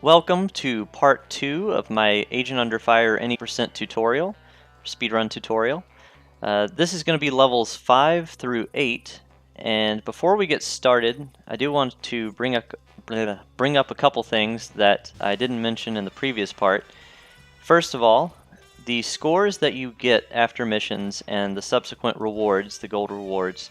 Welcome to part 2 of my Agent Under Fire any percent tutorial, speedrun tutorial. This is going to be levels 5 through 8, and before we get started, I do want to bring up a couple things that I didn't mention in the previous part. First of all, the scores that you get after missions and the subsequent rewards, the gold rewards,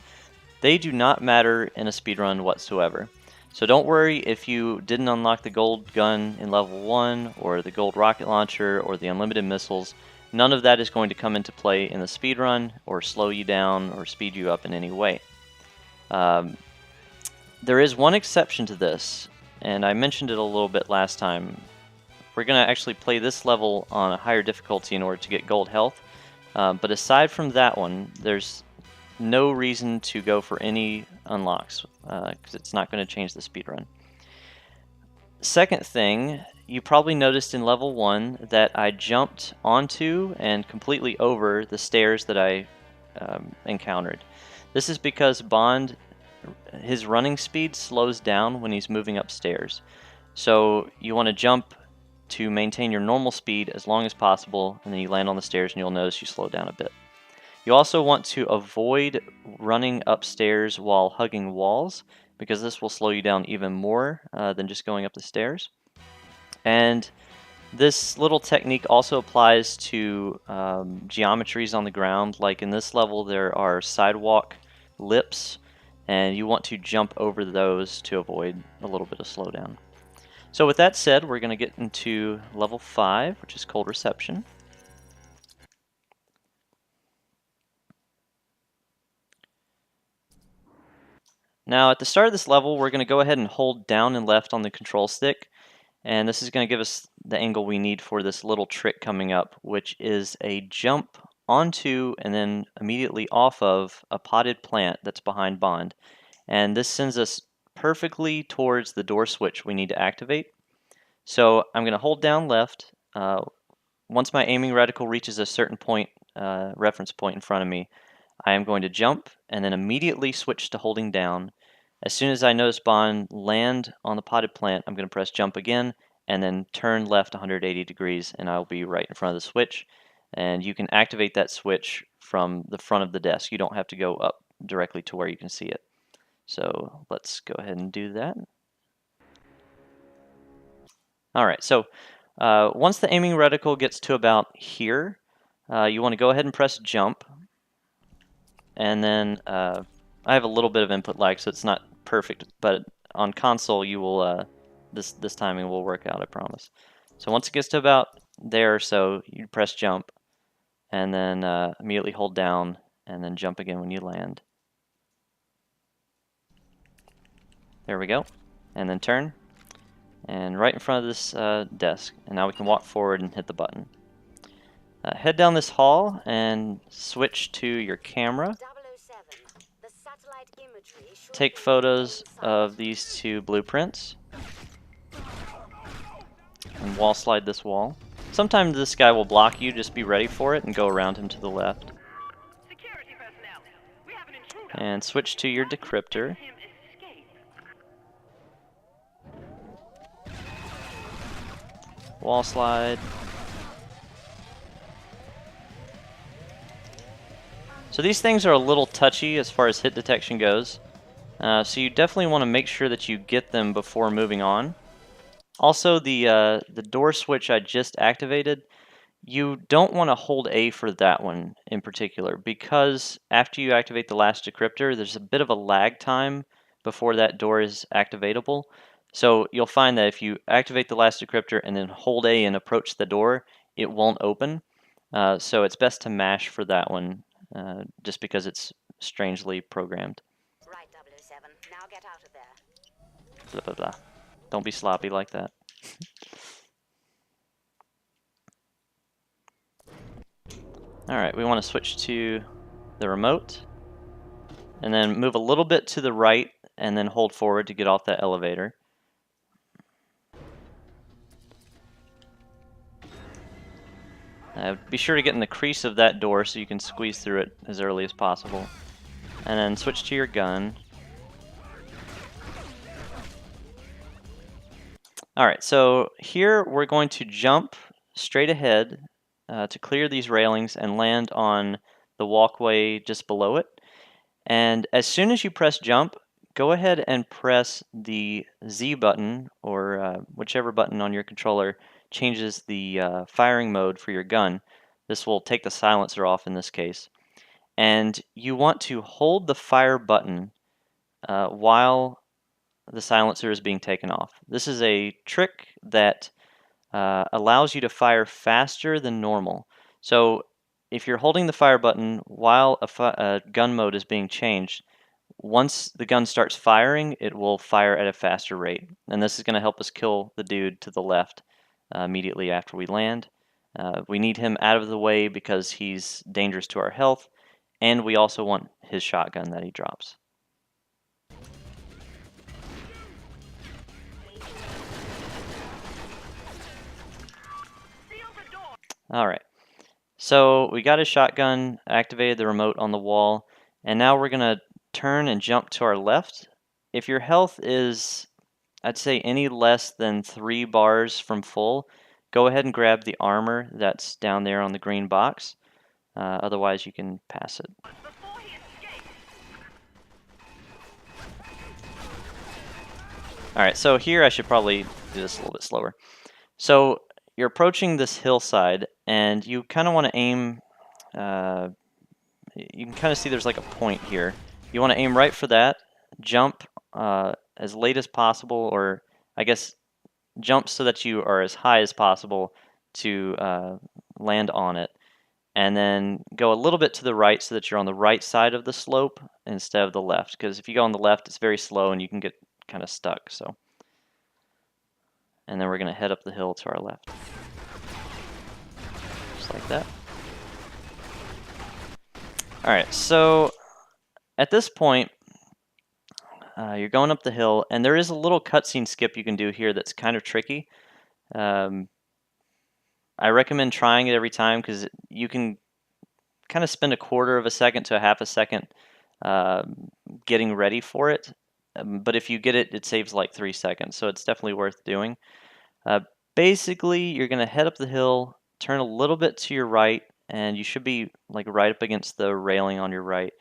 they do not matter in a speedrun whatsoever. So don't worry if you didn't unlock the gold gun in level 1, or the gold rocket launcher, or the unlimited missiles. None of that is going to come into play in the speedrun, or slow you down, or speed you up in any way. There is one exception to this, and I mentioned it a little bit last time. We're going to actually play this level on a higher difficulty in order to get gold health. But aside from that one, there's no reason to go for any unlocks because it's not going to change the speedrun. Second thing, you probably noticed in level 1 that I jumped onto and completely over the stairs that I encountered. This is because Bond, his running speed slows down when he's moving upstairs. So you want to jump to maintain your normal speed as long as possible, and then you land on the stairs and you'll notice you slow down a bit. You also want to avoid running upstairs while hugging walls, because this will slow you down even more than just going up the stairs. And this little technique also applies to geometries on the ground. Like in this level, there are sidewalk lips, and you want to jump over those to avoid a little bit of slowdown. So with that said, we're going to get into level 5, which is Cold Reception. Now at the start of this level, we're going to go ahead and hold down and left on the control stick, and this is going to give us the angle we need for this little trick coming up, which is a jump onto and then immediately off of a potted plant that's behind Bond. And this sends us perfectly towards the door switch we need to activate. So I'm going to hold down left. Once my aiming reticle reaches a certain point, reference point in front of me, I am going to jump and then immediately switch to holding down. As soon as I notice Bond land on the potted plant, I'm going to press jump again and then turn left 180 degrees, and I'll be right in front of the switch. And you can activate that switch from the front of the desk. You don't have to go up directly to where you can see it. So let's go ahead and do that. Alright, so once the aiming reticle gets to about here, you want to go ahead and press jump. And then I have a little bit of input lag, so it's not perfect, but on console you will this timing will work out, I promise. So once it gets to about there or so, you press jump, and then immediately hold down, and then jump again when you land. There we go. And then turn, and right in front of this desk. And now we can walk forward and hit the button. Head down this hall and switch to your camera. Take photos of these two blueprints and wall slide this wall. Sometimes this guy will block you, just be ready for it and go around him to the left. And switch to your decryptor. Wall slide. So these things are a little touchy as far as hit detection goes. So you definitely want to make sure that you get them before moving on. Also, the door switch I just activated, you don't want to hold A for that one in particular, because after you activate the last decryptor, there's a bit of a lag time before that door is activatable. So you'll find that if you activate the last decryptor and then hold A and approach the door, it won't open. So it's best to mash for that one, just because it's strangely programmed. Right, 007. Now get out of there. Blah, blah, blah. Don't be sloppy like that. Alright, we want to switch to the remote, and then move a little bit to the right, and then hold forward to get off that elevator. Be sure to get in the crease of that door so you can squeeze through it as early as possible. And then switch to your gun. Alright, so here we're going to jump straight ahead to clear these railings and land on the walkway just below it. And as soon as you press jump, go ahead and press the Z button, or whichever button on your controller changes the firing mode for your gun. This will take the silencer off in this case. And you want to hold the fire button while the silencer is being taken off. This is a trick that allows you to fire faster than normal. So if you're holding the fire button while a gun mode is being changed, once the gun starts firing, it will fire at a faster rate. And this is going to help us kill the dude to the left immediately after we land. We need him out of the way because he's dangerous to our health, and we also want his shotgun that he drops. Alright, so we got his shotgun, activated the remote on the wall, and now we're going to turn and jump to our left. If your health is, I'd say, any less than 3 bars from full, go ahead and grab the armor that's down there on the green box. Otherwise, you can pass it. Alright, so here I should probably do this a little bit slower. So you're approaching this hillside, and you kind of want to aim, you can kind of see there's like a point here. You want to aim right for that, jump as late as possible, or I guess jump so that you are as high as possible to land on it, and then go a little bit to the right so that you're on the right side of the slope instead of the left, because if you go on the left, it's very slow and you can get kind of stuck. So, and then we're going to head up the hill to our left. Just like that. Alright, so at this point, you're going up the hill, and there is a little cutscene skip you can do here that's kind of tricky. I recommend trying it every time because you can kind of spend a quarter of a second to a half a second getting ready for it. But if you get it, it saves like 3 seconds, so it's definitely worth doing. Basically, you're going to head up the hill, turn a little bit to your right, and you should be like right up against the railing on your right.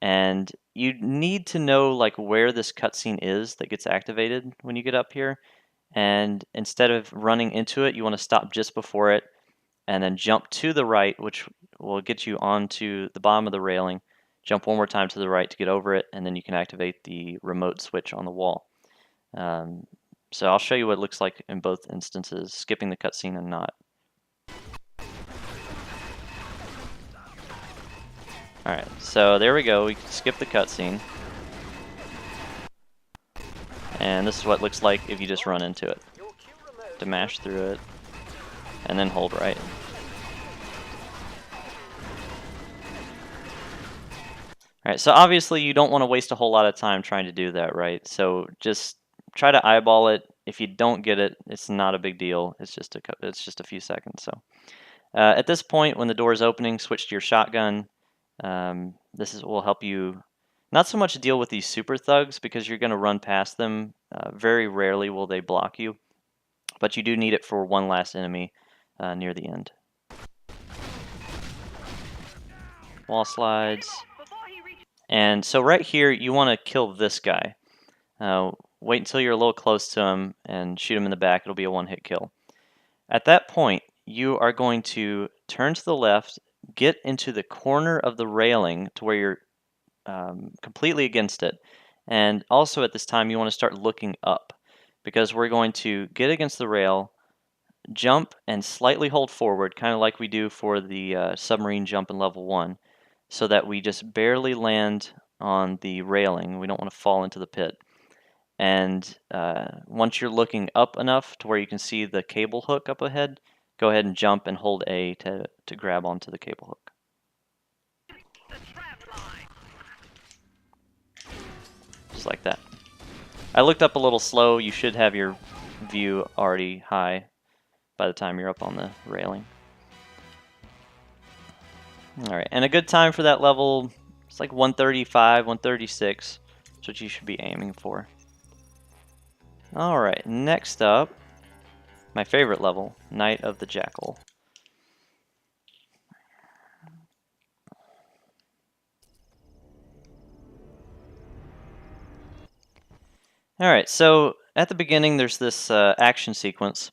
And you need to know like where this cutscene is that gets activated when you get up here. And instead of running into it, you want to stop just before it and then jump to the right, which will get you onto the bottom of the railing. Jump one more time to the right to get over it, and then you can activate the remote switch on the wall. So I'll show you what it looks like in both instances, skipping the cutscene and not. Alright, so there we go. We can skip the cutscene. And this is what it looks like if you just run into it. To mash through it, and then hold right. Alright, so obviously you don't want to waste a whole lot of time trying to do that, right? So just try to eyeball it. If you don't get it, it's not a big deal. It's just a few seconds. So at this point, when the door is opening, switch to your shotgun. Will help you not so much deal with these super thugs because you're going to run past them. Very rarely will they block you, but you do need it for one last enemy near the end. Wall slides. And so right here, you want to kill this guy. Wait until you're a little close to him and shoot him in the back. It'll be a one-hit kill. At that point, you are going to turn to the left, get into the corner of the railing to where you're completely against it. And also at this time, you want to start looking up because we're going to get against the rail, jump, and slightly hold forward, kind of like we do for the submarine jump in level 1, so that we just barely land on the railing. We don't want to fall into the pit. And once you're looking up enough to where you can see the cable hook up ahead, go ahead and jump and hold A to grab onto the cable hook. Just like that. I looked up a little slow. You should have your view already high by the time you're up on the railing. Alright, and a good time for that level, it's like 135, 136. That's what you should be aiming for. Alright, next up, My favorite level, Night of the Jackal. Alright, so at the beginning there's this action sequence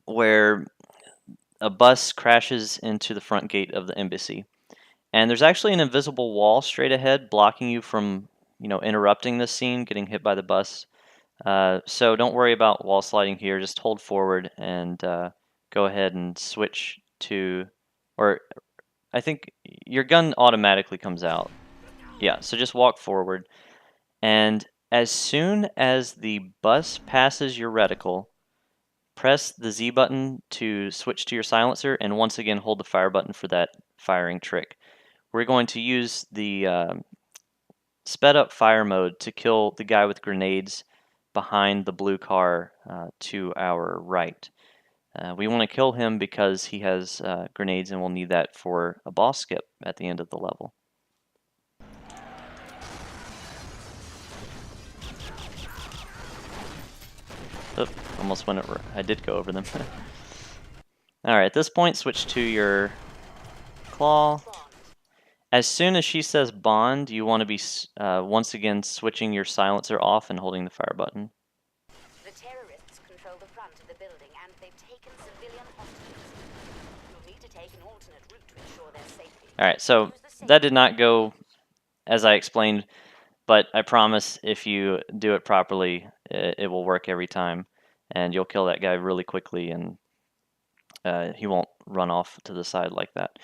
where a bus crashes into the front gate of the embassy. And there's actually an invisible wall straight ahead blocking you from, interrupting this scene, getting hit by the bus. So don't worry about wall sliding here. Just hold forward and go ahead and switch to, or I think your gun automatically comes out. Yeah, so just walk forward. And as soon as the bus passes your reticle, press the Z button to switch to your silencer, and once again hold the fire button for that firing trick. We're going to use the sped up fire mode to kill the guy with grenades behind the blue car to our right. We want to kill him because he has grenades, and we'll need that for a boss skip at the end of the level. Oop, almost went over. I did go over them. Alright, at this point, switch to your claw. As soon as she says bond, you want to be once again switching your silencer off and holding the fire button. The terrorists control the front of the building, and they've taken civilian hostages. You'll need to take an alternate route to ensure their safety. Alright, so that did not go as I explained, but I promise if you do it properly, it will work every time, and you'll kill that guy really quickly, and he won't run off to the side like that.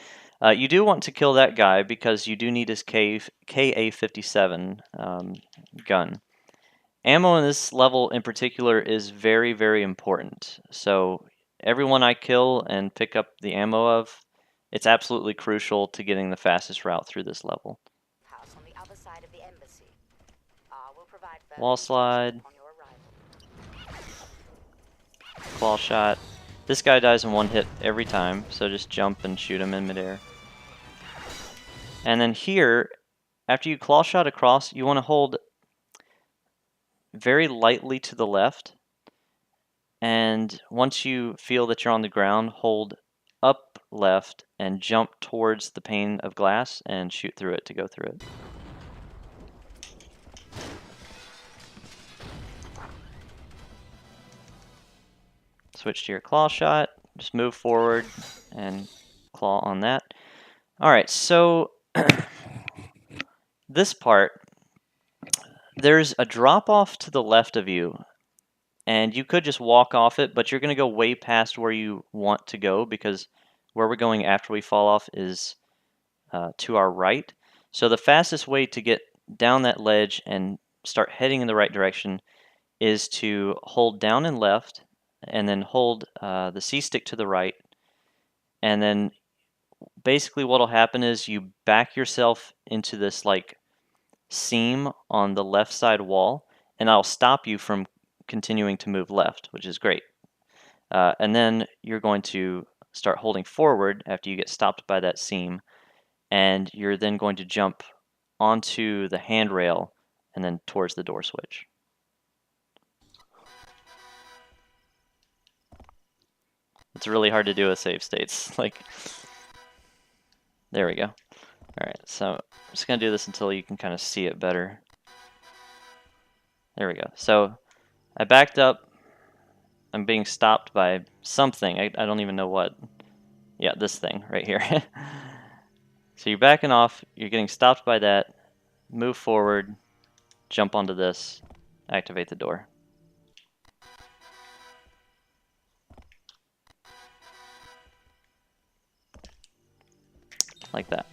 You do want to kill that guy because you do need his KA-57 gun. Ammo in this level in particular is very, very important. So everyone I kill and pick up the ammo of, it's absolutely crucial to getting the fastest route through this level. House on the other side of the embassy. We'll provide Wall slide. on your arrival. Claw shot. This guy dies in one hit every time, so just jump and shoot him in midair. And then here, after you claw shot across, you want to hold very lightly to the left. And once you feel that you're on the ground, hold up left and jump towards the pane of glass and shoot through it to go through it. Switch to your claw shot, just move forward and claw on that. Alright, so this part, there's a drop off to the left of you, and you could just walk off it, but you're going to go way past where you want to go because where we're going after we fall off is to our right. So the fastest way to get down that ledge and start heading in the right direction is to hold down and left, and then hold the C stick to the right, and then basically what'll happen is you back yourself into this like seam on the left side wall, and I'll stop you from continuing to move left, which is great. And then you're going to start holding forward after you get stopped by that seam, and you're then going to jump onto the handrail and then towards the door switch. It's really hard to do with save states. Like, there we go. Alright, so I'm just going to do this until you can kind of see it better. There we go. So I backed up. I'm being stopped by something. I don't even know what. Yeah, this thing right here. So you're backing off. You're getting stopped by that. Move forward. Jump onto this. Activate the door. Like that.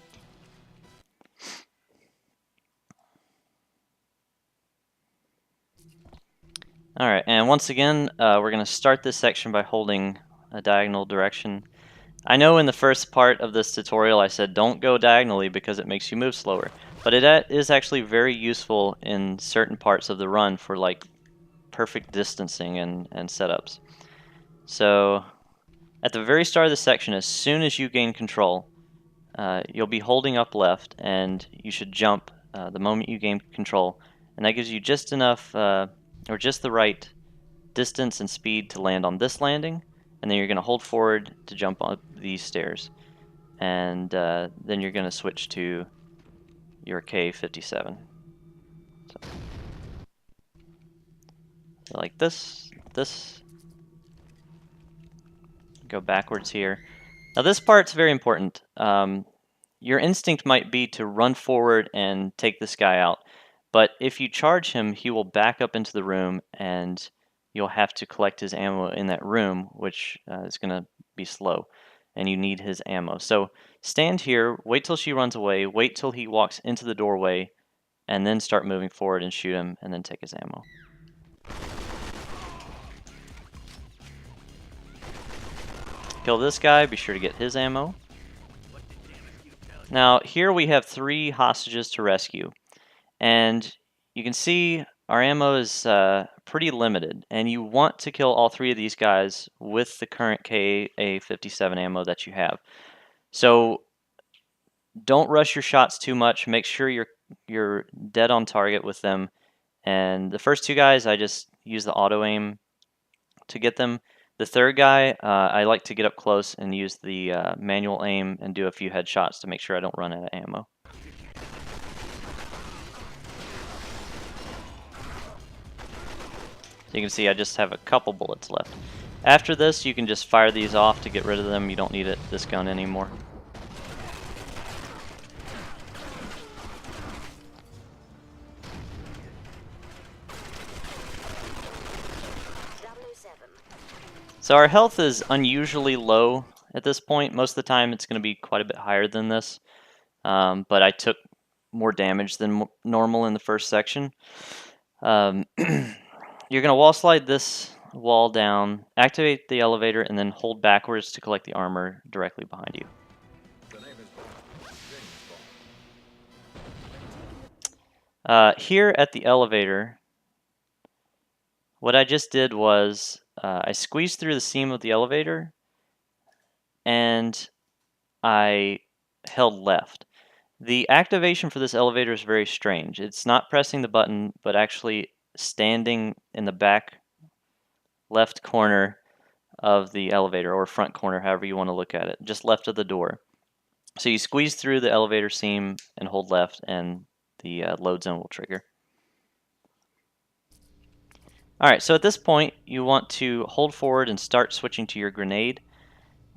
Alright, and once again, we're going to start this section by holding a diagonal direction. I know in the first part of this tutorial I said don't go diagonally because it makes you move slower, but it is actually very useful in certain parts of the run for like perfect distancing and setups. So at the very start of the section, as soon as you gain control, you'll be holding up left, and you should jump the moment you gain control, and that gives you just enough or just the right distance and speed to land on this landing, and then you're going to hold forward to jump up these stairs. And then you're going to switch to your K-57. So like this, go backwards here. Now this part's very important. Your instinct might be to run forward and take this guy out, but if you charge him, he will back up into the room and you'll have to collect his ammo in that room, which is going to be slow, and you need his ammo. So stand here, wait till she runs away, wait till he walks into the doorway, and then start moving forward and shoot him, and then take his ammo. Kill this guy, be sure to get his ammo. Now here we have 3 hostages to rescue, and you can see our ammo is pretty limited, and you want to kill all 3 of these guys with the current Ka-57 ammo that you have. So don't rush your shots too much. Make sure you're dead on target with them. And the first 2 guys, I just use the auto aim to get them. The third guy, I like to get up close and use the manual aim and do a few headshots to make sure I don't run out of ammo. So you can see I just have a couple bullets left. After this, you can just fire these off to get rid of them. You don't need this gun anymore. So our health is unusually low at this point. Most of the time it's going to be quite a bit higher than this, but I took more damage than normal in the first section. You're going to wall slide this wall down, activate the elevator, and then hold backwards to collect the armor directly behind you. Here at the elevator, what I just did was I squeezed through the seam of the elevator and I held left. The activation for this elevator is very strange. It's not pressing the button, but actually standing in the back left corner of the elevator, or front corner, however you want to look at it, just left of the door. So you squeeze through the elevator seam and hold left, and the load zone will trigger. Alright, so at this point, you want to hold forward and start switching to your grenade.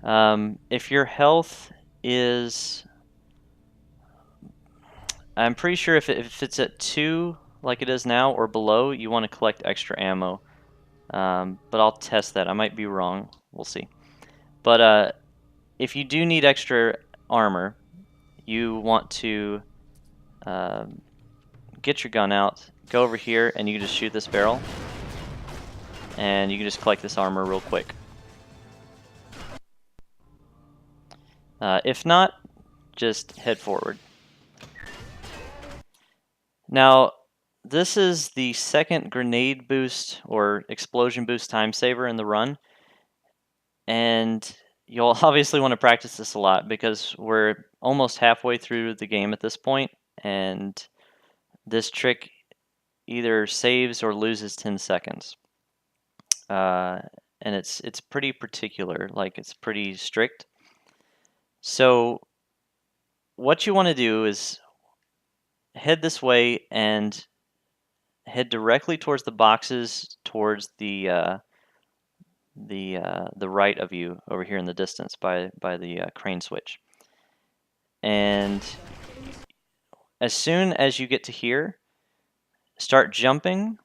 If your health is... I'm pretty sure if it's at 2, like it is now, or below, you want to collect extra ammo. But I'll test that. I might be wrong. We'll see. But if you do need extra armor, you want to get your gun out, go over here, and you can just shoot this barrel. And you can just collect this armor real quick. If not, just head forward. Now, this is the second grenade boost or explosion boost time saver in the run. And you'll obviously want to practice this a lot because we're almost halfway through the game at this point, and this trick either saves or loses 10 seconds. And it's pretty particular, like it's pretty strict. So what you want to do is head this way and head directly towards the boxes towards the right of you over here in the distance by the crane switch. And as soon as you get to here, start jumping.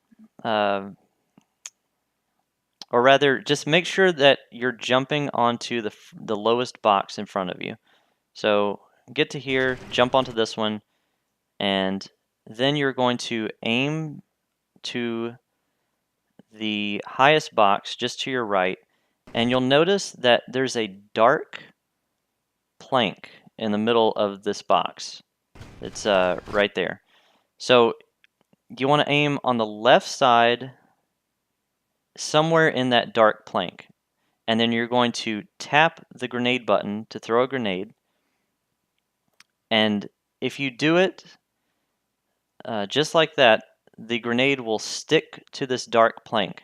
Or rather, just make sure that you're jumping onto the lowest box in front of you. So get to here, jump onto this one, and then you're going to aim to the highest box just to your right, and you'll notice that there's a dark plank in the middle of this box. It's right there. So you want to aim on the left side, somewhere in that dark plank, and then you're going to tap the grenade button to throw a grenade. And if you do it just like that, the grenade will stick to this dark plank.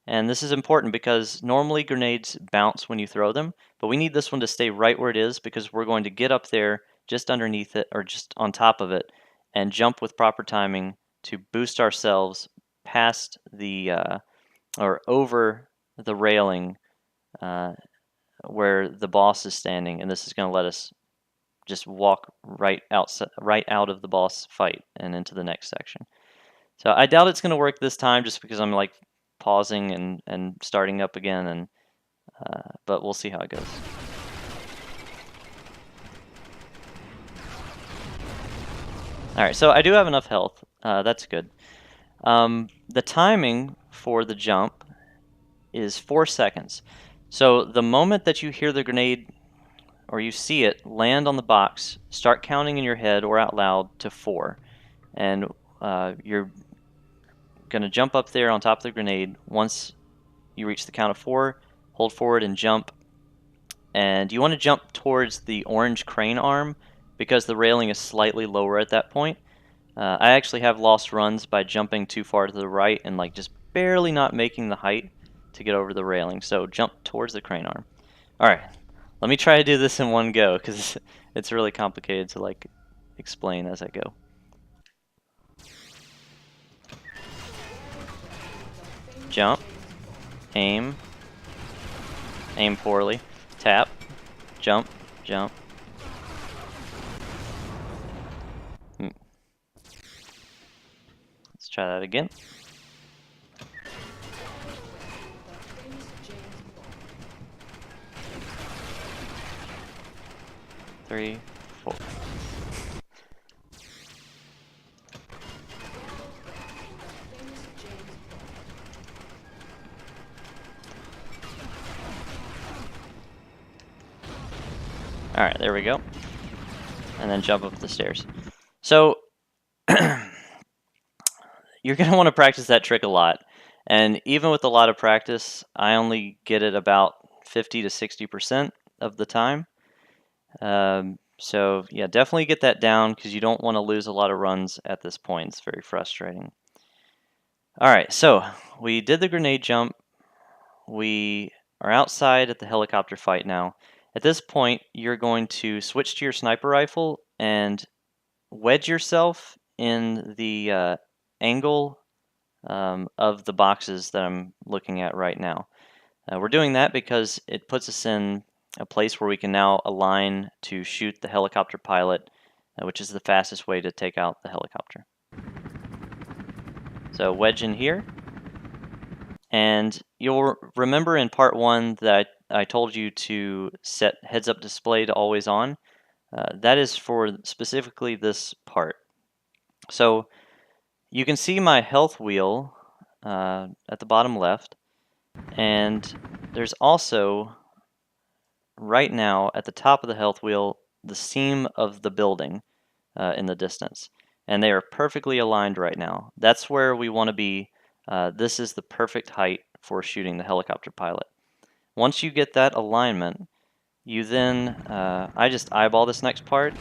And this is important because normally grenades bounce when you throw them, but we need this one to stay right where it is because we're going to get up there just underneath it or just on top of it and jump with proper timing to boost ourselves past the or over the railing where the boss is standing, and this is going to let us just walk right out of the boss fight and into the next section. So I doubt it's going to work this time just because I'm like pausing and starting up again, and but we'll see how it goes. Alright, so I do have enough health. That's good. The timing for the jump is 4 seconds. So the moment that you hear the grenade or you see it land on the box, start counting in your head or out loud to 4. And you're going to jump up there on top of the grenade. Once you reach the count of 4, hold forward and jump. And you want to jump towards the orange crane arm because the railing is slightly lower at that point. I actually have lost runs by jumping too far to the right and like just barely not making the height to get over the railing. So jump towards the crane arm. Alright, let me try to do this in one go because it's really complicated to like explain as I go. Jump, aim poorly, tap, jump, jump. Let's try that again. Three, 4. Alright, there we go. And then jump up the stairs. So, you're going to want to practice that trick a lot. And even with a lot of practice, I only get it about 50 to 60% of the time. So, yeah, definitely get that down because you don't want to lose a lot of runs at this point. It's very frustrating. Alright, so we did the grenade jump. We are outside at the helicopter fight now. At this point, you're going to switch to your sniper rifle and wedge yourself in the angle of the boxes that I'm looking at right now. We're doing that because it puts us in a place where we can now align to shoot the helicopter pilot, which is the fastest way to take out the helicopter. So wedge in here. And you'll remember in part 1 that I told you to set heads-up display to always on. That is for specifically this part. So you can see my health wheel at the bottom left, and there's also right now at the top of the health wheel the seam of the building in the distance, and they are perfectly aligned right now. That's where we want to be. This is the perfect height for shooting the helicopter pilot. Once you get that alignment, you then, I just eyeball this next part.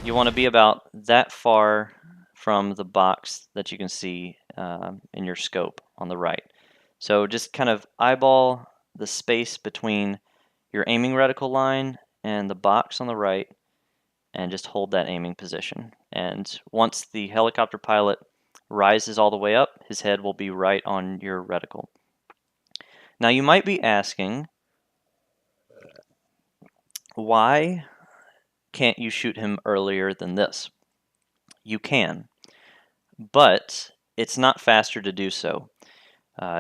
You want to be about that far from the box that you can see in your scope on the right. So just kind of eyeball the space between your aiming reticle line and the box on the right, and just hold that aiming position. And once the helicopter pilot rises all the way up, his head will be right on your reticle. Now you might be asking, why can't you shoot him earlier than this? You can, but it's not faster to do so.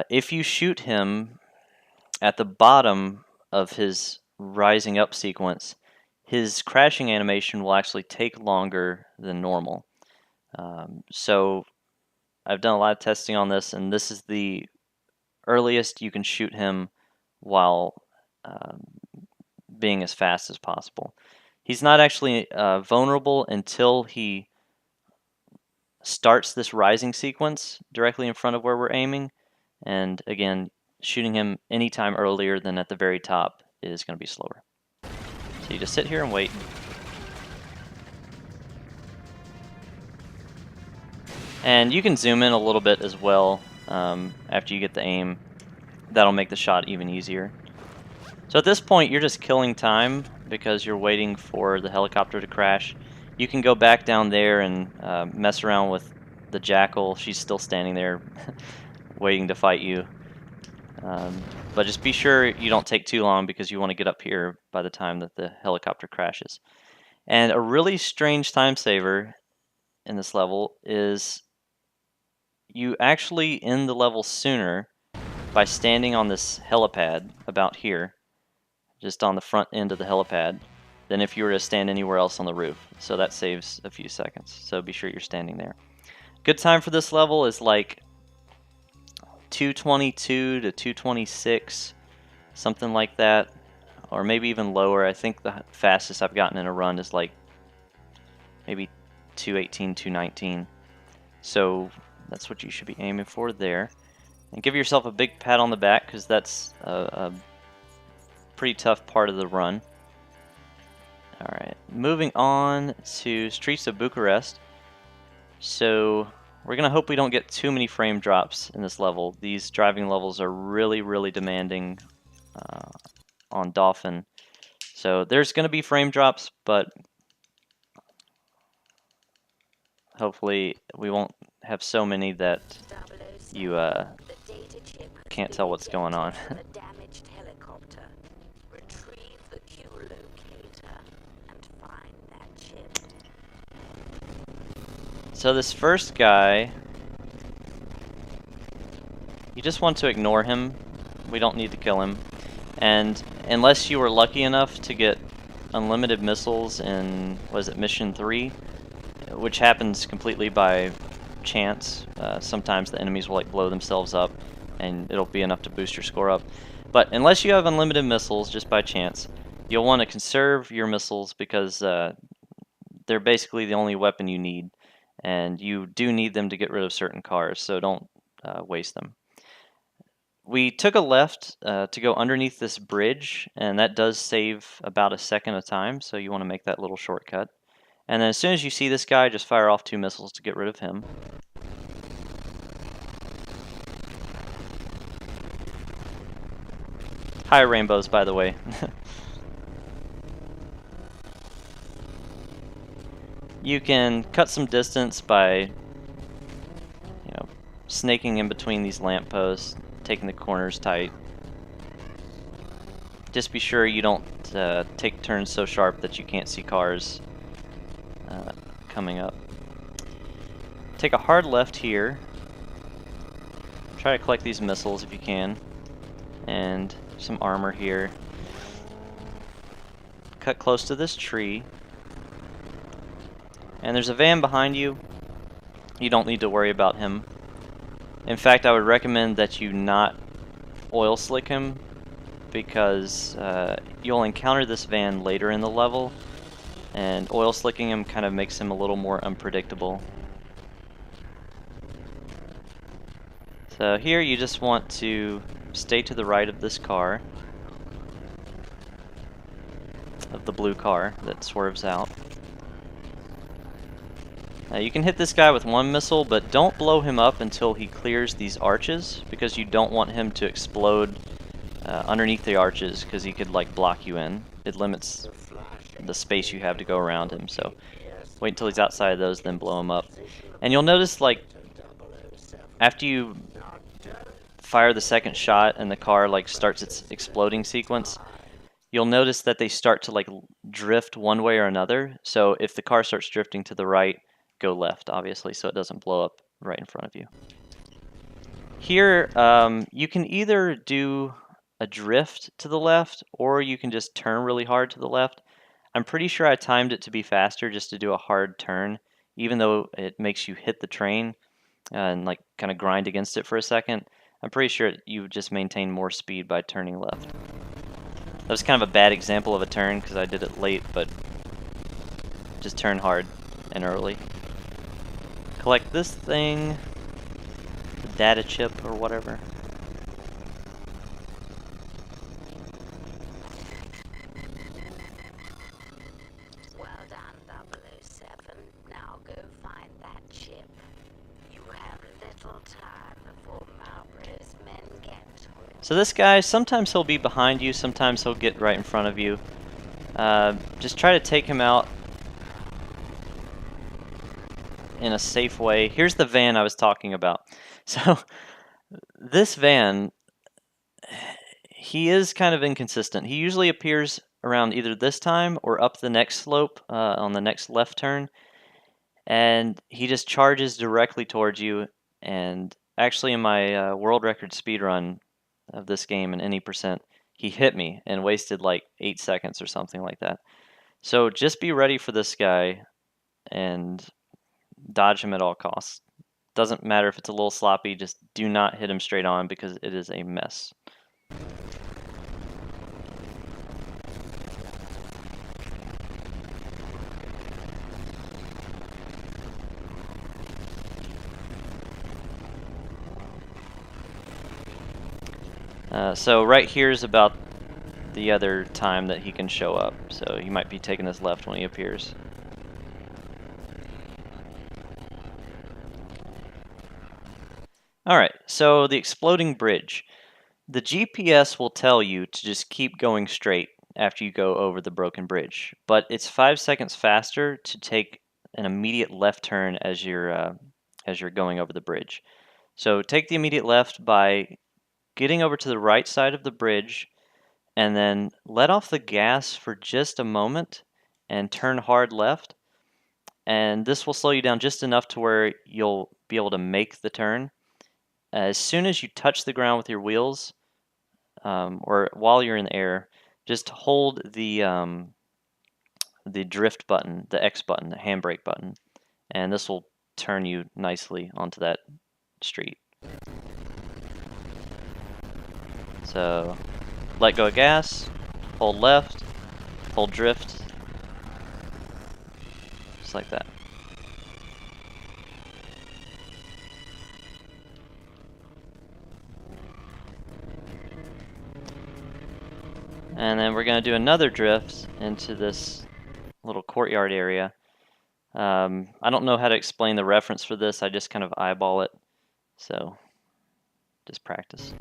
If you shoot him at the bottom of his rising up sequence, his crashing animation will actually take longer than normal. So I've done a lot of testing on this, and this is the earliest you can shoot him while being as fast as possible. He's not actually vulnerable until he starts this rising sequence directly in front of where we're aiming, and again, shooting him anytime earlier than at the very top is going to be slower. So you just sit here and wait. And you can zoom in a little bit as well after you get the aim. that'll make the shot even easier. So at this point, you're just killing time because you're waiting for the helicopter to crash. You can go back down there and mess around with the Jackal. She's still standing there waiting to fight you. But just be sure you don't take too long because you want to get up here by the time that the helicopter crashes. And a really strange time saver in this level is you actually end the level sooner by standing on this helipad about here, just on the front end of the helipad, than if you were to stand anywhere else on the roof. So that saves a few seconds. So be sure you're standing there. Good time for this level is like 222 to 226, something like that, or maybe even lower. I think the fastest I've gotten in a run is like maybe 218, 219. So that's what you should be aiming for there. And give yourself a big pat on the back because that's a pretty tough part of the run. Alright, moving on to Streets of Bucharest. So we're going to hope we don't get too many frame drops in this level. These driving levels are really, really demanding on Dolphin. So there's going to be frame drops, but hopefully we won't have so many that you can't tell what's going on. So this first guy, you just want to ignore him. We don't need to kill him. And unless you were lucky enough to get unlimited missiles in, was it Mission 3? Which happens completely by chance. Sometimes the enemies will like blow themselves up and it'll be enough to boost your score up. But unless you have unlimited missiles, just by chance, you'll want to conserve your missiles because they're basically the only weapon you need. And you do need them to get rid of certain cars, so don't waste them. We took a left to go underneath this bridge, and that does save about a second of time, so you want to make that little shortcut. And then as soon as you see this guy, just fire off 2 missiles to get rid of him. Hi, rainbows, by the way. You can cut some distance by, snaking in between these lampposts, taking the corners tight. Just be sure you don't take turns so sharp that you can't see cars coming up. Take a hard left here. Try to collect these missiles if you can. And some armor here. Cut close to this tree. And there's a van behind you. You don't need to worry about him. In fact, I would recommend that you not oil slick him because you'll encounter this van later in the level, and oil slicking him kind of makes him a little more unpredictable. So here you just want to stay to the right of this car, of the blue car that swerves out. You can hit this guy with 1 missile, but don't blow him up until he clears these arches, because you don't want him to explode underneath the arches, because he could like block you in. It limits the space you have to go around him, so wait until he's outside of those, then blow him up. And you'll notice, like, after you fire the second shot and the car like starts its exploding sequence, you'll notice that they start to like drift one way or another. So if the car starts drifting to the right, go left, obviously, so it doesn't blow up right in front of you. Here, you can either do a drift to the left, or you can just turn really hard to the left. I'm pretty sure I timed it to be faster just to do a hard turn, even though it makes you hit the train and like kind of grind against it for a second. I'm pretty sure you just maintain more speed by turning left. That was kind of a bad example of a turn because I did it late, but just turn hard and early. Collect this thing, the data chip or whatever. Well done, 007. Now go find that chip. You have little time before Marlborough's men get to it. So this guy, sometimes he'll be behind you, sometimes he'll get right in front of you. Just try to take him out in a safe way. Here's the van I was talking about. So this van, he is kind of inconsistent. He usually appears around either this time or up the next slope on the next left turn, and he just charges directly towards you. And actually in my world record speedrun of this game in any percent, he hit me and wasted like 8 seconds or something like that. So just be ready for this guy and dodge him at all costs. Doesn't matter if it's a little sloppy, just do not hit him straight on because it is a mess. So right here is about the other time that he can show up. So he might be taking his left when he appears. Alright, so the exploding bridge. The GPS will tell you to just keep going straight after you go over the broken bridge, but it's 5 seconds faster to take an immediate left turn as you're going over the bridge. So take the immediate left by getting over to the right side of the bridge, and then let off the gas for just a moment and turn hard left. And this will slow you down just enough to where you'll be able to make the turn. As soon as you touch the ground with your wheels, or while you're in the air, just hold the drift button, the X button, the handbrake button, and this will turn you nicely onto that street. So let go of gas, hold left, hold drift, just like that. And then we're going to do another drift into this little courtyard area. I don't know how to explain the reference for this, I just kind of eyeball it, so just practice.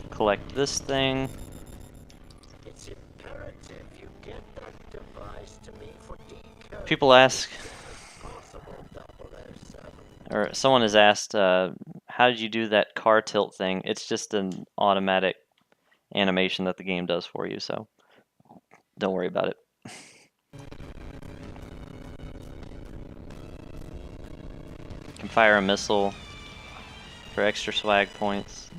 Collect this thing. It's imperative you get that device to me for decode. People ask, Possible 007. or someone has asked, how did you do that car tilt thing? It's just an automatic animation that the game does for you, so don't worry about it. You can fire a missile for extra swag points.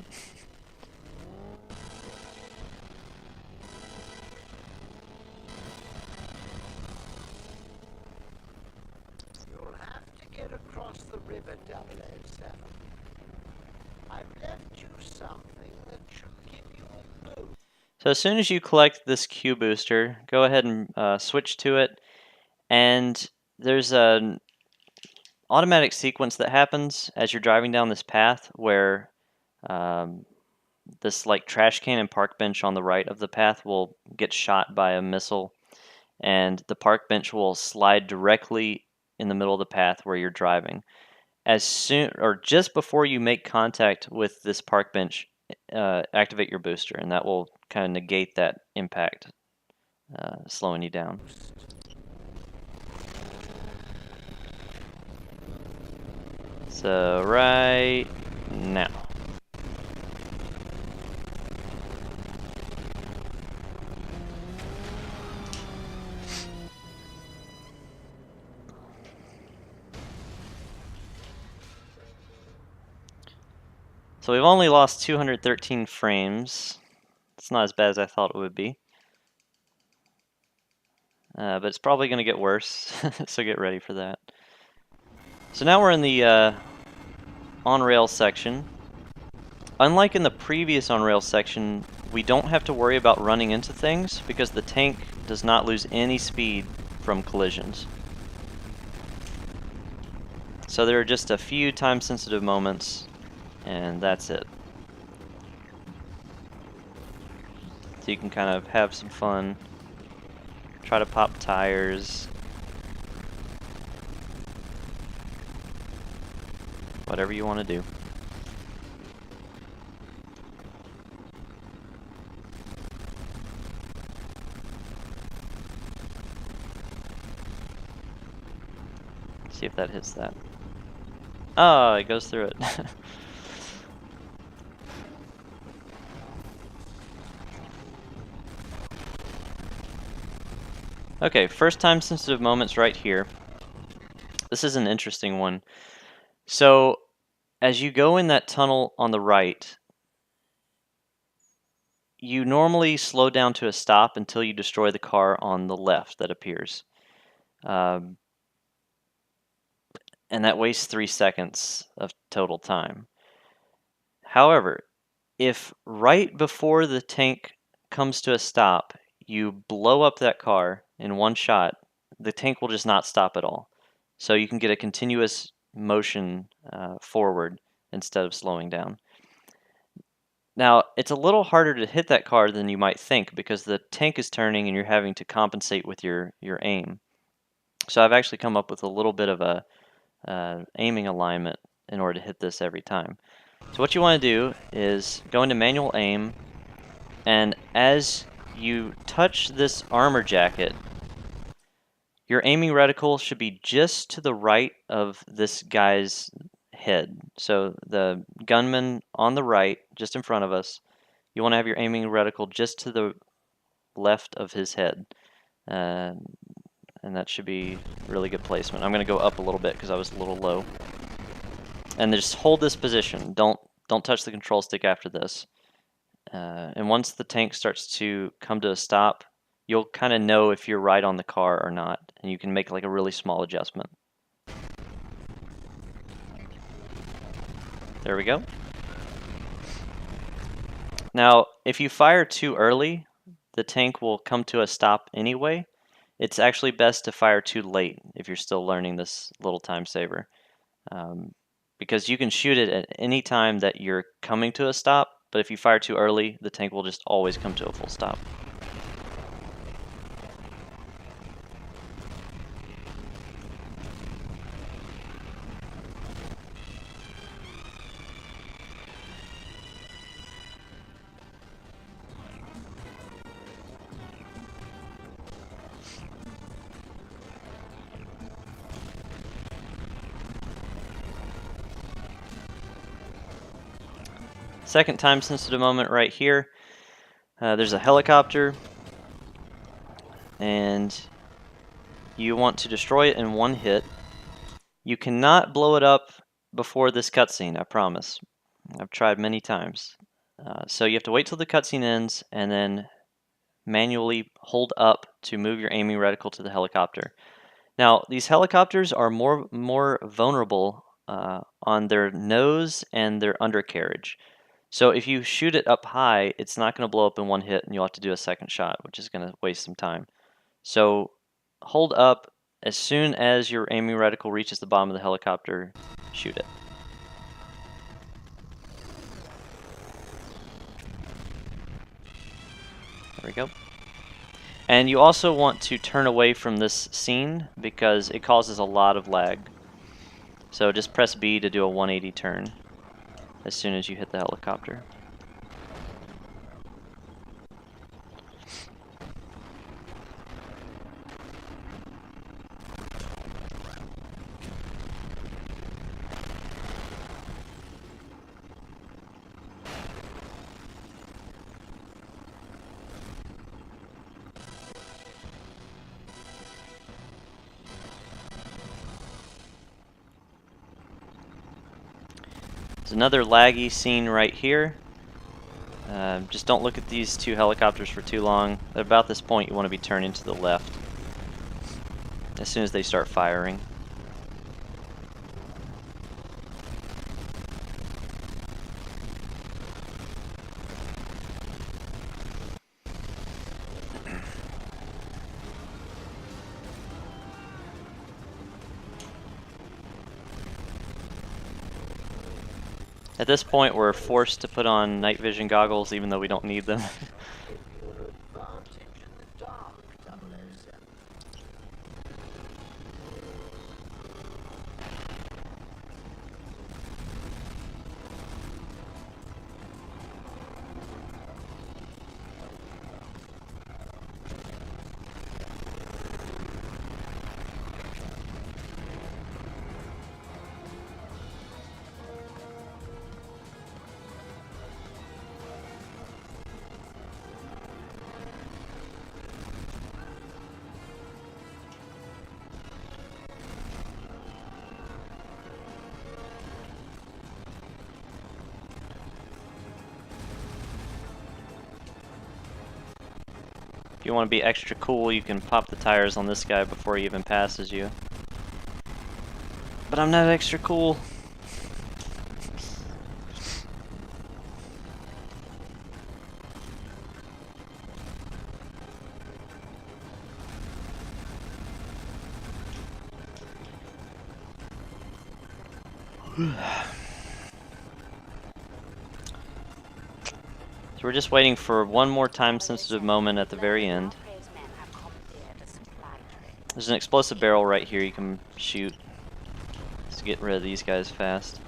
You'll have to get across the river, 007. I've left you something that should give you a boost. So as soon as you collect this Q booster, go ahead and switch to it, and there's an automatic sequence that happens as you're driving down this path where this like trash can and park bench on the right of the path will get shot by a missile, and the park bench will slide directly in the middle of the path where you're driving. As soon or just before you make contact with this park bench, activate your booster, and that will kind of negate that impact, slowing you down. So right now. So we've only lost 213 frames. It's not as bad as I thought it would be. But it's probably going to get worse, so get ready for that. So now we're in the on-rail section. Unlike in the previous on-rail section, we don't have to worry about running into things because the tank does not lose any speed from collisions. So there are just a few time-sensitive moments, and that's it. So you can kind of have some fun, try to pop tires. Whatever you want to do. See if that hits that. Oh, it goes through it. Okay, first time sensitive moments right here. This is an interesting one. So, as you go in that tunnel on the right, you normally slow down to a stop until you destroy the car on the left that appears. And that wastes 3 seconds of total time. However, if right before the tank comes to a stop, you blow up that car in one shot, the tank will just not stop at all. So you can get a continuous motion forward instead of slowing down. Now, it's a little harder to hit that car than you might think because the tank is turning and you're having to compensate with your aim. So I've actually come up with a little bit of a aiming alignment in order to hit this every time. So what you want to do is go into manual aim, and as you touch this armor jacket, your aiming reticle should be just to the right of this guy's head. So the gunman on the right, just in front of us, you want to have your aiming reticle just to the left of his head. And that should be really good placement. I'm going to go up a little bit because I was a little low. And just hold this position. Don't touch the control stick after this. And once the tank starts to come to a stop, you'll kind of know if you're right on the car or not, and you can make like a really small adjustment. There we go. Now, if you fire too early, the tank will come to a stop anyway. It's actually best to fire too late if you're still learning this little time saver. Because you can shoot it at any time that you're coming to a stop, but if you fire too early, the tank will just always come to a full stop. Second time sensitive moment right here. There's a helicopter, and you want to destroy it in one hit. You cannot blow it up before this cutscene, I promise. I've tried many times. So you have to wait till the cutscene ends and then manually hold up to move your aiming reticle to the helicopter. Now, these helicopters are more vulnerable on their nose and their undercarriage. So if you shoot it up high, it's not going to blow up in one hit, and you'll have to do a second shot, which is going to waste some time. So hold up. As soon as your aiming reticle reaches the bottom of the helicopter, shoot it. There we go. And you also want to turn away from this scene because it causes a lot of lag. So just press B to do a 180 turn as soon as you hit the helicopter. There's another laggy scene right here. Just don't look at these two helicopters for too long. At about this point, you want to be turning to the left as soon as they start firing. At this point, we're forced to put on night vision goggles even though we don't need them. If you want to be extra cool, you can pop the tires on this guy before he even passes you. But I'm not extra cool. So we're just waiting for one more time-sensitive moment at the very end. There's an explosive barrel right here you can shoot just to get rid of these guys fast.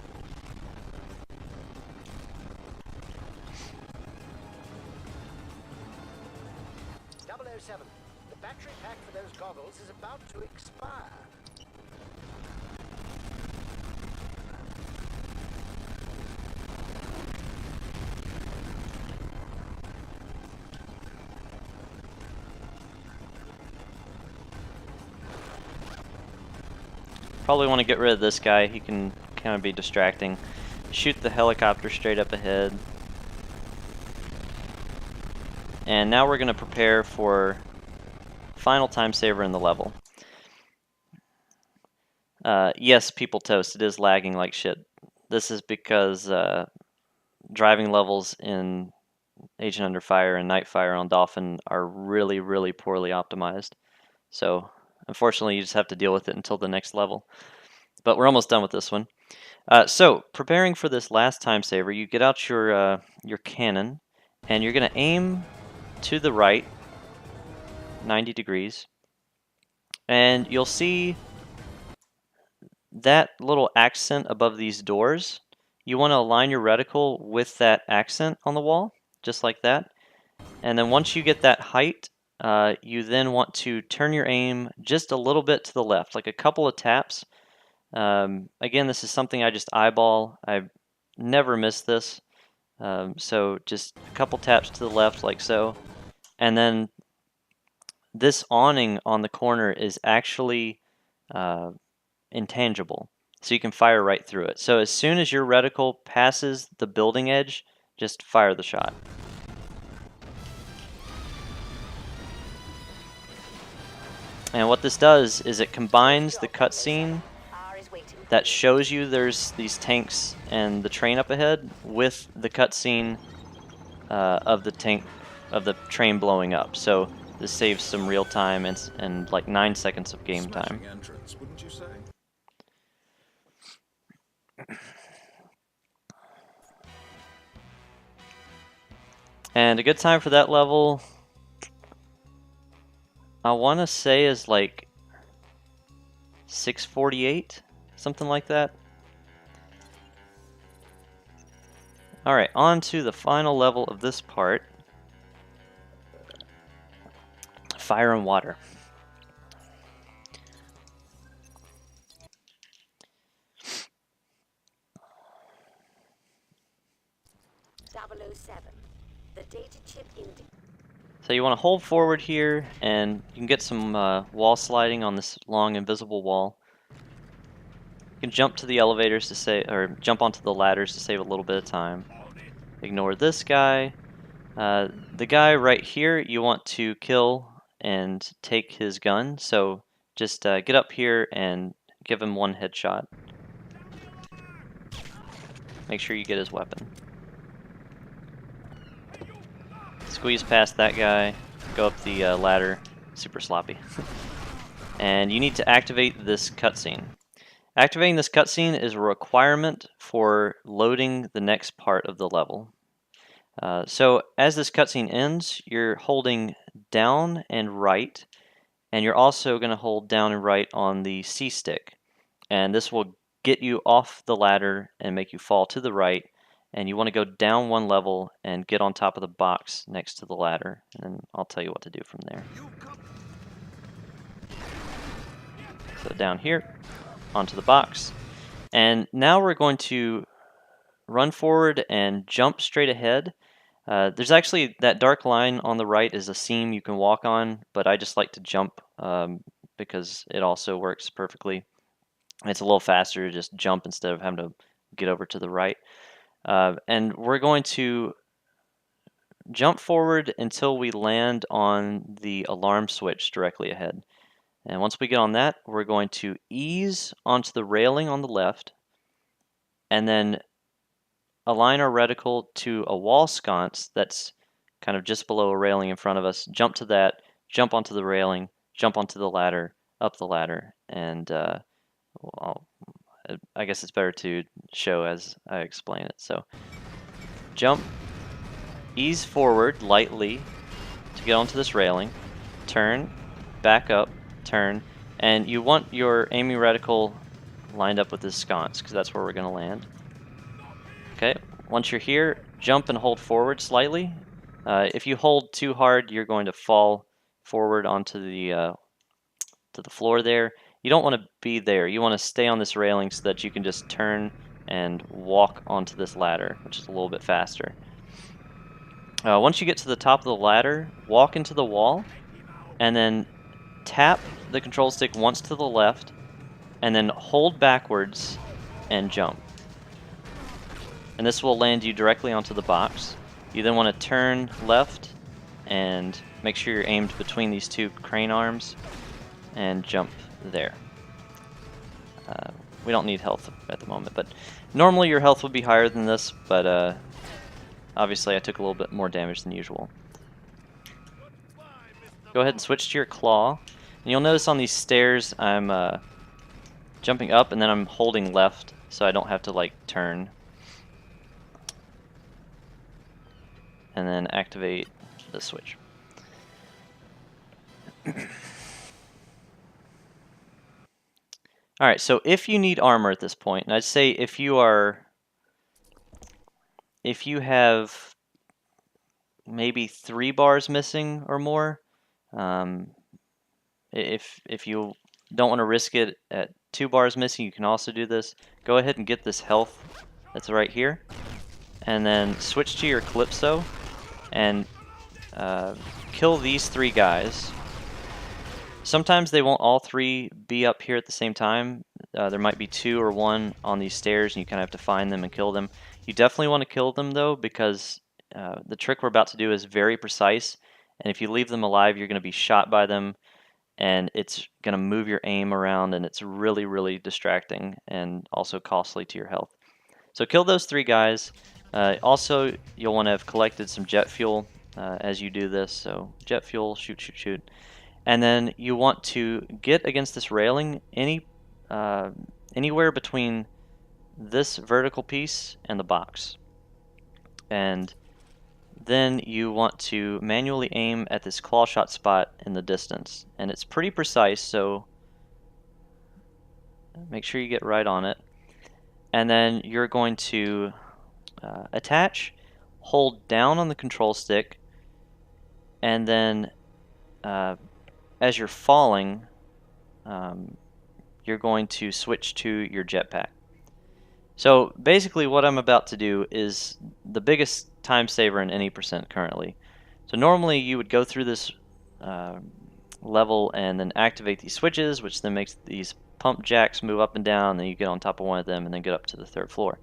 The battery pack for those goggles is about to expire. Probably want to get rid of this guy. He can kind of be distracting. Shoot the helicopter straight up ahead. And now we're going to prepare for final time saver in the level. Yes, people toast, it is lagging like shit. This is because driving levels in Agent Under Fire and Nightfire on Dolphin are really, really poorly optimized. So, unfortunately, you just have to deal with it until the next level. But we're almost done with this one. So, preparing for this last time saver, you get out your cannon, and you're going to aim to the right, 90 degrees, and you'll see that little accent above these doors. You want to align your reticle with that accent on the wall, just like that. And then once you get that height, you then want to turn your aim just a little bit to the left, like a couple of taps. Again, this is something I just eyeball. I never miss this. So just a couple taps to the left like so. And then this awning on the corner is actually intangible. So you can fire right through it. So as soon as your reticle passes the building edge, just fire the shot. And what this does is it combines the cutscene that shows you there's these tanks and the train up ahead with the cutscene of the train blowing up. So this saves some real time and like 9 seconds of game time. Entrance, wouldn't you say? And a good time for that level, I want to say, is like 6:48, something like that. Alright, on to the final level of this part. Fire and water. The data chip indicates. So you want to hold forward here, and you can get some wall sliding on this long invisible wall. You can jump to the elevators to save, or jump onto the ladders to save a little bit of time. Ignore this guy. The guy right here you want to kill and take his gun. So just get up here and give him one headshot. Make sure you get his weapon. Squeeze past that guy, go up the ladder, super sloppy. And you need to activate this cutscene. Activating this cutscene is a requirement for loading the next part of the level. So as this cutscene ends, you're holding down and right, and you're also going to hold down and right on the C stick. And this will get you off the ladder and make you fall to the right. And you want to go down one level and get on top of the box next to the ladder. And then I'll tell you what to do from there. So down here, onto the box. And now we're going to run forward and jump straight ahead. There's actually, that dark line on the right is a seam you can walk on, but I just like to jump because it also works perfectly. It's a little faster to just jump instead of having to get over to the right. And we're going to jump forward until we land on the alarm switch directly ahead. And once we get on that, we're going to ease onto the railing on the left, and then align our reticle to a wall sconce that's kind of just below a railing in front of us. Jump to that, jump onto the railing, jump onto the ladder, up the ladder, and well, I guess it's better to show as I explain it. So jump, ease forward lightly to get onto this railing, turn, back up, turn, and you want your aiming reticle lined up with this sconce because that's where we're going to land. Okay, once you're here, jump and hold forward slightly. If you hold too hard, you're going to fall forward onto the floor there. You don't want to be there. You want to stay on this railing so that you can just turn and walk onto this ladder, which is a little bit faster. Once you get to the top of the ladder, walk into the wall, and then tap the control stick once to the left, and then hold backwards and jump. And this will land you directly onto the box. You then want to turn left and make sure you're aimed between these two crane arms and jump there. We don't need health at the moment, but normally your health would be higher than this, but obviously I took a little bit more damage than usual. Go ahead and switch to your claw. And you'll notice on these stairs I'm jumping up and then I'm holding left so I don't have to like turn. And then activate the switch. Alright, so if you need armor at this point, and I'd say if you have maybe 3 bars missing or more, if you don't want to risk it at 2 bars missing, you can also do this. Go ahead and get this health that's right here, and then switch to your Calypso and kill these 3 guys. Sometimes they won't all 3 be up here at the same time. There might be 2 or 1 on these stairs, and you kind of have to find them and kill them. You definitely want to kill them though, because the trick we're about to do is very precise, and if you leave them alive, you're going to be shot by them, and it's going to move your aim around, and it's really, really distracting and also costly to your health. So kill those 3 guys. Also, you'll want to have collected some jet fuel as you do this. So jet fuel, shoot, shoot, shoot. And then you want to get against this railing anywhere between this vertical piece and the box. And then you want to manually aim at this claw shot spot in the distance. And it's pretty precise, so make sure you get right on it. And then you're going to attach, hold down on the control stick, and then as you're falling, you're going to switch to your jetpack. So basically what I'm about to do is the biggest time saver in any percent currently. So normally you would go through this level and then activate these switches, which then makes these pump jacks move up and down, and then you get on top of one of them and then get up to the 3rd floor.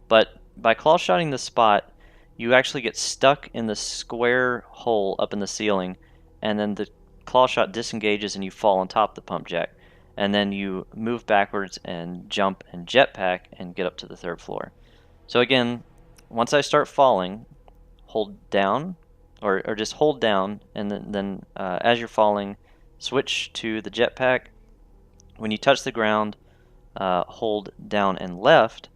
But by claw shotting the spot, you actually get stuck in the square hole up in the ceiling, and then the claw shot disengages and you fall on top of the pump jack. And then you move backwards and jump and jetpack and get up to the 3rd floor. So again, once I start falling, hold down, or just hold down, and then as you're falling, switch to the jetpack. When you touch the ground, hold down and left,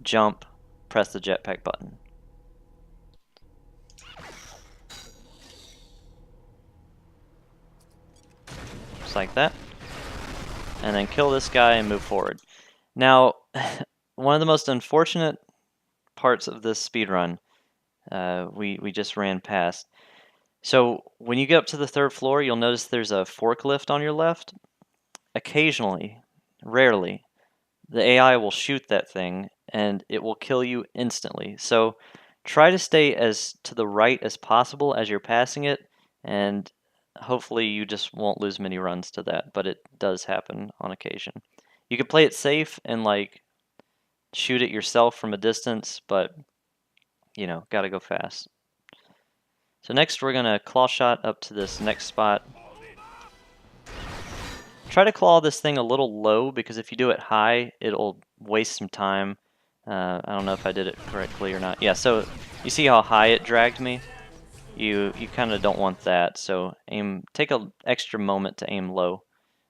jump, press the jetpack button. Just like that. And then kill this guy and move forward. Now, one of the most unfortunate parts of this speedrun we just ran past. So when you get up to the 3rd floor, you'll notice there's a forklift on your left. Occasionally, rarely, the AI will shoot that thing and it will kill you instantly. So try to stay as to the right as possible as you're passing it, and hopefully you just won't lose many runs to that, but it does happen on occasion. You can play it safe and like shoot it yourself from a distance, but you know, gotta go fast. So next we're going to claw shot up to this next spot. Try to claw this thing a little low, because if you do it high, it'll waste some time. I don't know if I did it correctly or not. Yeah, so you see how high it dragged me? You kind of don't want that, so take an extra moment to aim low,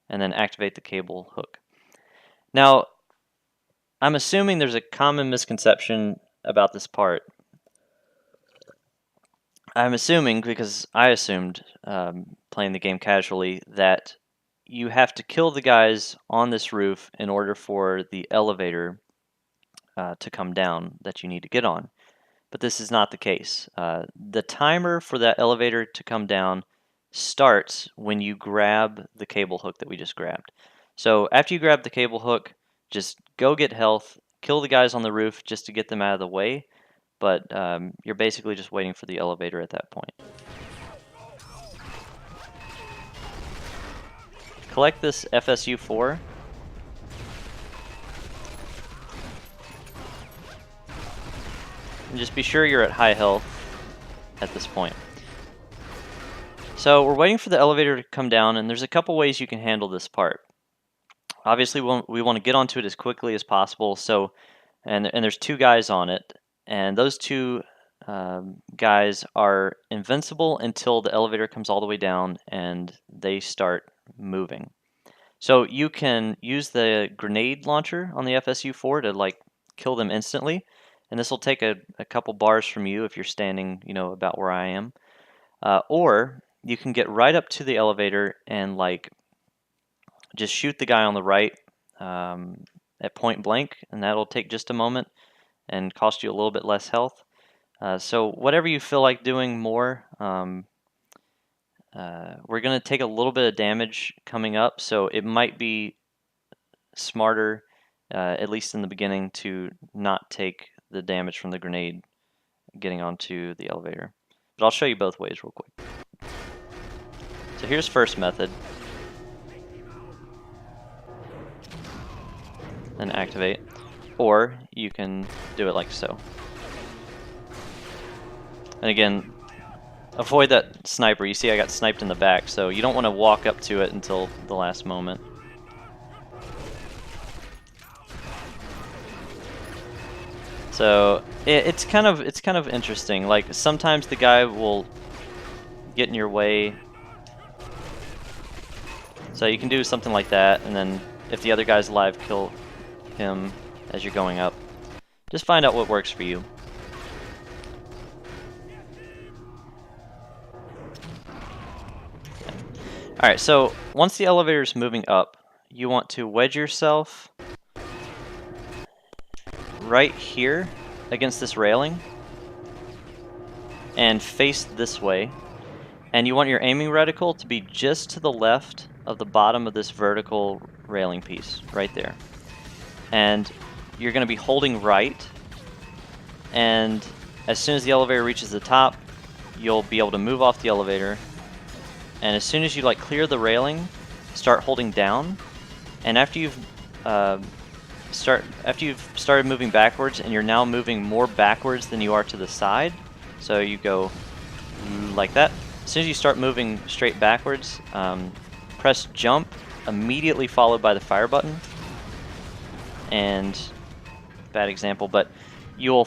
and then activate the cable hook. Now, I'm assuming there's a common misconception about this part. I'm assuming, because I assumed, playing the game casually, that you have to kill the guys on this roof in order for the elevator to come down that you need to get on. But this is not the case. The timer for that elevator to come down starts when you grab the cable hook that we just grabbed. So after you grab the cable hook, just go get health, kill the guys on the roof just to get them out of the way, but you're basically just waiting for the elevator at that point. Collect this FSU-4. And just be sure you're at high health at this point. So we're waiting for the elevator to come down, and there's a couple ways you can handle this part. Obviously, we want to get onto it as quickly as possible. So, and there's two guys on it, and those two guys are invincible until the elevator comes all the way down and they start moving. So you can use the grenade launcher on the FSU-4 to kill them instantly, and this will take a couple bars from you if you're standing, about where I am. Or you can get right up to the elevator and just shoot the guy on the right at point blank, and that'll take just a moment and cost you a little bit less health. So whatever you feel like doing more, we're going to take a little bit of damage coming up, so it might be smarter, at least in the beginning, to not take the damage from the grenade getting onto the elevator. But I'll show you both ways real quick. So here's first method. Then activate. Or you can do it like so. And again, avoid that sniper. You see I got sniped in the back, so you don't want to walk up to it until the last moment. So it's kind of interesting. Like sometimes the guy will get in your way. So you can do something like that, and then if the other guy's alive, kill him as you're going up. Just find out what works for you. Alright, so once the elevator is moving up, you want to wedge yourself right here against this railing and face this way. And you want your aiming reticle to be just to the left of the bottom of this vertical railing piece, right there. And you're going to be holding right, and as soon as the elevator reaches the top, you'll be able to move off the elevator. And as soon as you clear the railing, start holding down. And after you've started moving backwards, and you're now moving more backwards than you are to the side, so you go like that. As soon as you start moving straight backwards, press jump, immediately followed by the fire button. And bad example, but you'll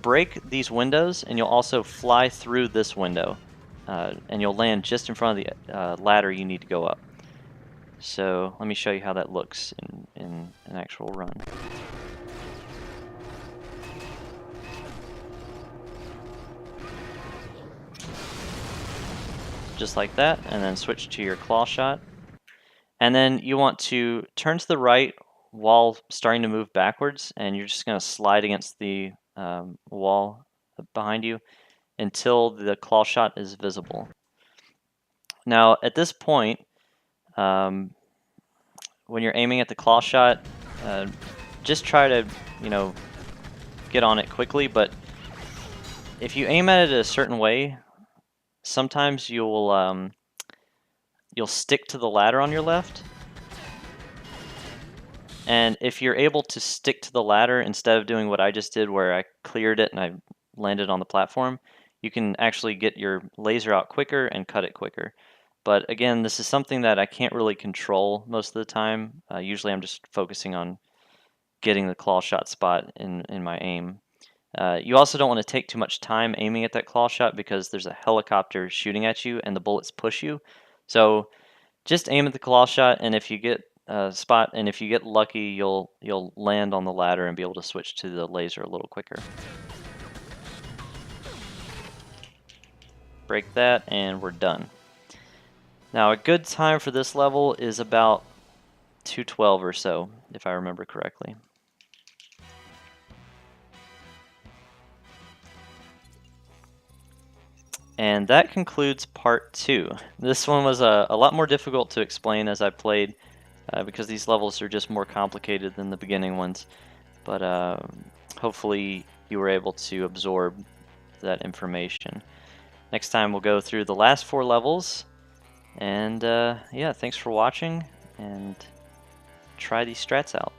break these windows, and you'll also fly through this window. And you'll land just in front of the ladder you need to go up. So let me show you how that looks in an actual run. Just like that, and then switch to your claw shot. And then you want to turn to the right while starting to move backwards, and you're just going to slide against the wall behind you until the claw shot is visible. Now, at this point, when you're aiming at the claw shot, just try to, get on it quickly. But if you aim at it a certain way, sometimes you'll stick to the ladder on your left. And if you're able to stick to the ladder instead of doing what I just did, where I cleared it and I landed on the platform, you can actually get your laser out quicker and cut it quicker. But again, this is something that I can't really control most of the time. Usually I'm just focusing on getting the claw shot spot in my aim. You also don't want to take too much time aiming at that claw shot because there's a helicopter shooting at you and the bullets push you. So just aim at the claw shot, and if you get a spot, and if you get lucky, you'll land on the ladder and be able to switch to the laser a little quicker. Break that, and we're done. Now a good time for this level is about 2:12 or so, if I remember correctly. And that concludes part 2. This one was a lot more difficult to explain as I played, because these levels are just more complicated than the beginning ones. But hopefully you were able to absorb that information. Next time we'll go through the last 4 levels. And yeah, thanks for watching, and try these strats out.